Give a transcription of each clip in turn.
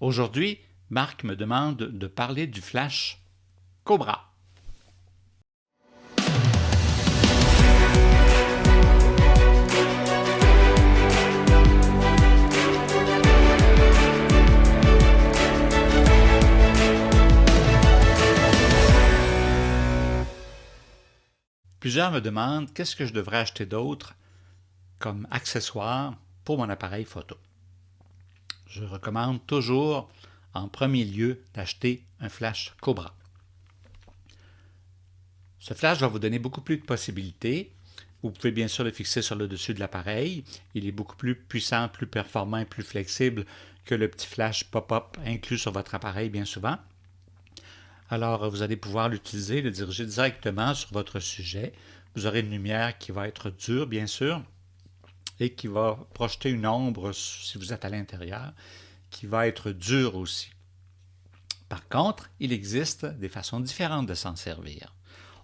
Aujourd'hui, Marc me demande de parler du flash Cobra. Plusieurs me demandent qu'est-ce que je devrais acheter d'autre comme accessoire pour mon appareil photo. Je recommande toujours en premier lieu d'acheter un flash Cobra. Ce flash va vous donner beaucoup plus de possibilités. Vous pouvez bien sûr le fixer sur le dessus de l'appareil. Il est beaucoup plus puissant, plus performant et plus flexible que le petit flash pop-up inclus sur votre appareil bien souvent. Alors, vous allez pouvoir l'utiliser, le diriger directement sur votre sujet. Vous aurez une lumière qui va être dure, bien sûr, et qui va projeter une ombre, si vous êtes à l'intérieur, qui va être dure aussi. Par contre, il existe des façons différentes de s'en servir.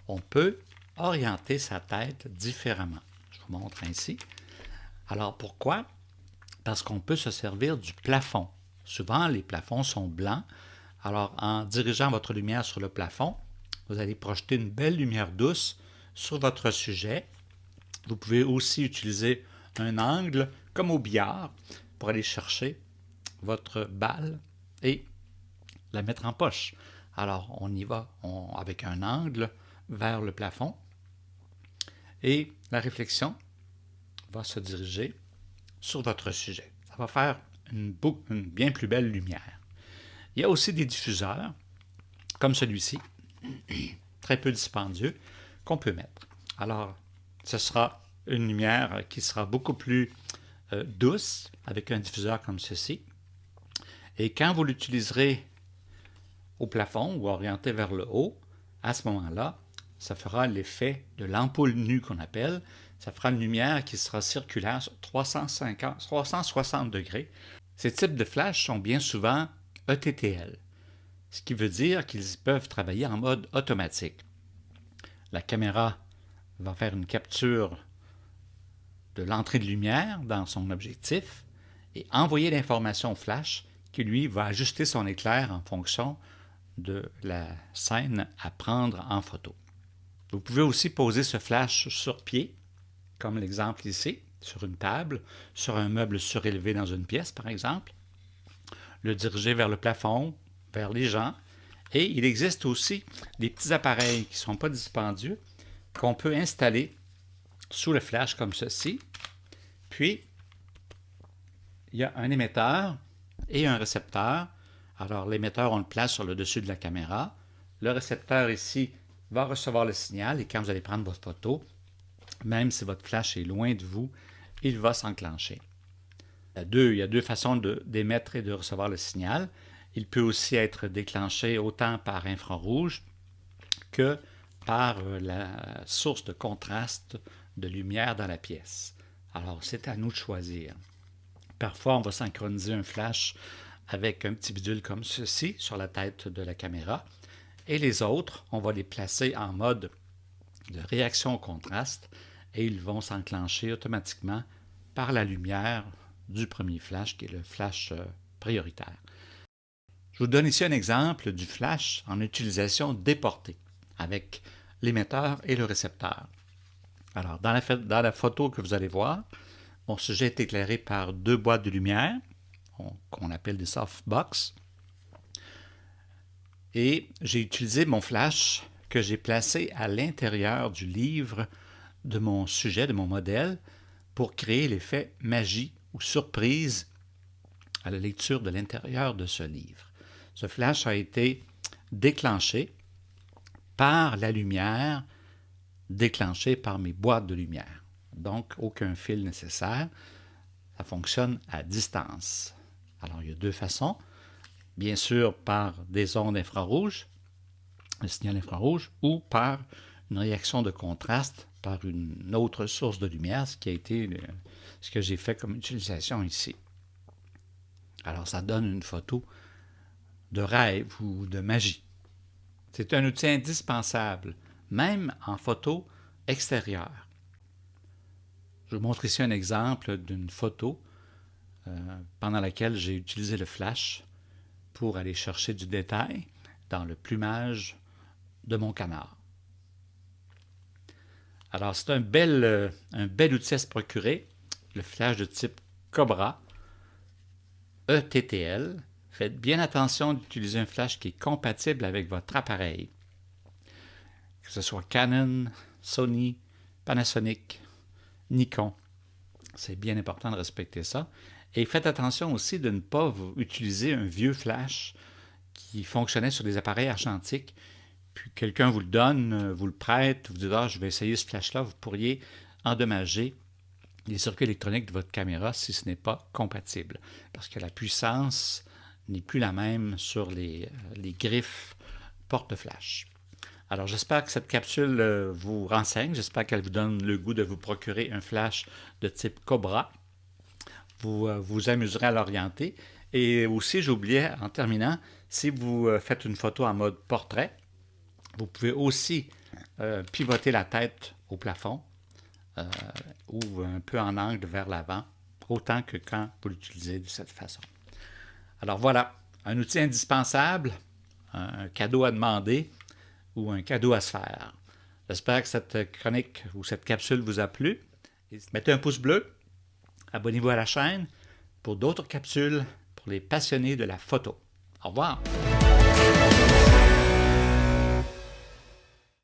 On peut orienter sa tête différemment. Je vous montre ainsi. Alors, pourquoi? Parce qu'on peut se servir du plafond. Souvent, les plafonds sont blancs. Alors, en dirigeant votre lumière sur le plafond, vous allez projeter une belle lumière douce sur votre sujet. Vous pouvez aussi utiliser un angle, comme au billard, pour aller chercher votre balle et la mettre en poche. Alors, on y va avec un angle vers le plafond et la réflexion va se diriger sur votre sujet. Ça va faire une bien plus belle lumière. Il y a aussi des diffuseurs, comme celui-ci, très peu dispendieux, qu'on peut mettre. Alors, ce sera une lumière qui sera beaucoup plus douce, avec un diffuseur comme ceci. Et quand vous l'utiliserez au plafond ou orienté vers le haut, à ce moment-là, ça fera l'effet de l'ampoule nue qu'on appelle. Ça fera une lumière qui sera circulaire sur 360 degrés. Ces types de flash sont bien souvent ETTL, ce qui veut dire qu'ils peuvent travailler en mode automatique. La caméra va faire une capture de l'entrée de lumière dans son objectif et envoyer l'information au flash qui, lui, va ajuster son éclair en fonction de la scène à prendre en photo. Vous pouvez aussi poser ce flash sur pied, comme l'exemple ici, sur une table, sur un meuble surélevé dans une pièce, par exemple, le diriger vers le plafond, vers les gens. Et il existe aussi des petits appareils qui ne sont pas dispendieux, qu'on peut installer sous le flash comme ceci. Puis, il y a un émetteur et un récepteur. Alors, l'émetteur, on le place sur le dessus de la caméra. Le récepteur ici va recevoir le signal et quand vous allez prendre votre photo, même si votre flash est loin de vous, il va s'enclencher. Il y a deux façons d'émettre et de recevoir le signal. Il peut aussi être déclenché autant par infrarouge que par la source de contraste de lumière dans la pièce. Alors, c'est à nous de choisir. Parfois, on va synchroniser un flash avec un petit bidule comme ceci sur la tête de la caméra. Et les autres, on va les placer en mode de réaction au contraste et ils vont s'enclencher automatiquement par la lumière du premier flash, qui est le flash prioritaire. Je vous donne ici un exemple du flash en utilisation déportée, avec l'émetteur et le récepteur. Alors, dans la photo que vous allez voir, mon sujet est éclairé par deux boîtes de lumière, qu'on appelle des softbox, et j'ai utilisé mon flash que j'ai placé à l'intérieur du livre de mon sujet, de mon modèle, pour créer l'effet magie ou surprise à la lecture de l'intérieur de ce livre. Ce flash a été déclenché par la lumière déclenchée par mes boîtes de lumière. Donc, aucun fil nécessaire. Ça fonctionne à distance. Alors, il y a deux façons. Bien sûr, par des ondes infrarouges, un signal infrarouge, ou par une réaction de contraste par une autre source de lumière, ce qui a été ce que j'ai fait comme utilisation ici. Alors, ça donne une photo de rêve ou de magie. C'est un outil indispensable, même en photo extérieure. Je vous montre ici un exemple d'une photo pendant laquelle j'ai utilisé le flash. pour aller chercher du détail dans le plumage de mon canard. Alors, c'est un bel outil à se procurer, le flash de type Cobra ETTL. Faites bien attention d'utiliser un flash qui est compatible avec votre appareil, que ce soit Canon, Sony, Panasonic, Nikon. C'est bien important de respecter ça. Et faites attention aussi de ne pas utiliser un vieux flash qui fonctionnait sur des appareils argentiques, puis quelqu'un vous le donne, vous le prête, vous dites « Ah, je vais essayer ce flash-là », vous pourriez endommager les circuits électroniques de votre caméra si ce n'est pas compatible, parce que la puissance n'est plus la même sur les griffes porte-flash. Alors, j'espère que cette capsule vous renseigne, j'espère qu'elle vous donne le goût de vous procurer un flash de type Cobra. Vous vous amuserez à l'orienter. Et aussi, j'oubliais en terminant, si vous faites une photo en mode portrait, vous pouvez aussi pivoter la tête au plafond ou un peu en angle vers l'avant, autant que quand vous l'utilisez de cette façon. Alors voilà, un outil indispensable, un cadeau à demander ou un cadeau à se faire. J'espère que cette chronique ou cette capsule vous a plu. Mettez un pouce bleu, abonnez-vous à la chaîne pour d'autres capsules pour les passionnés de la photo. Au revoir!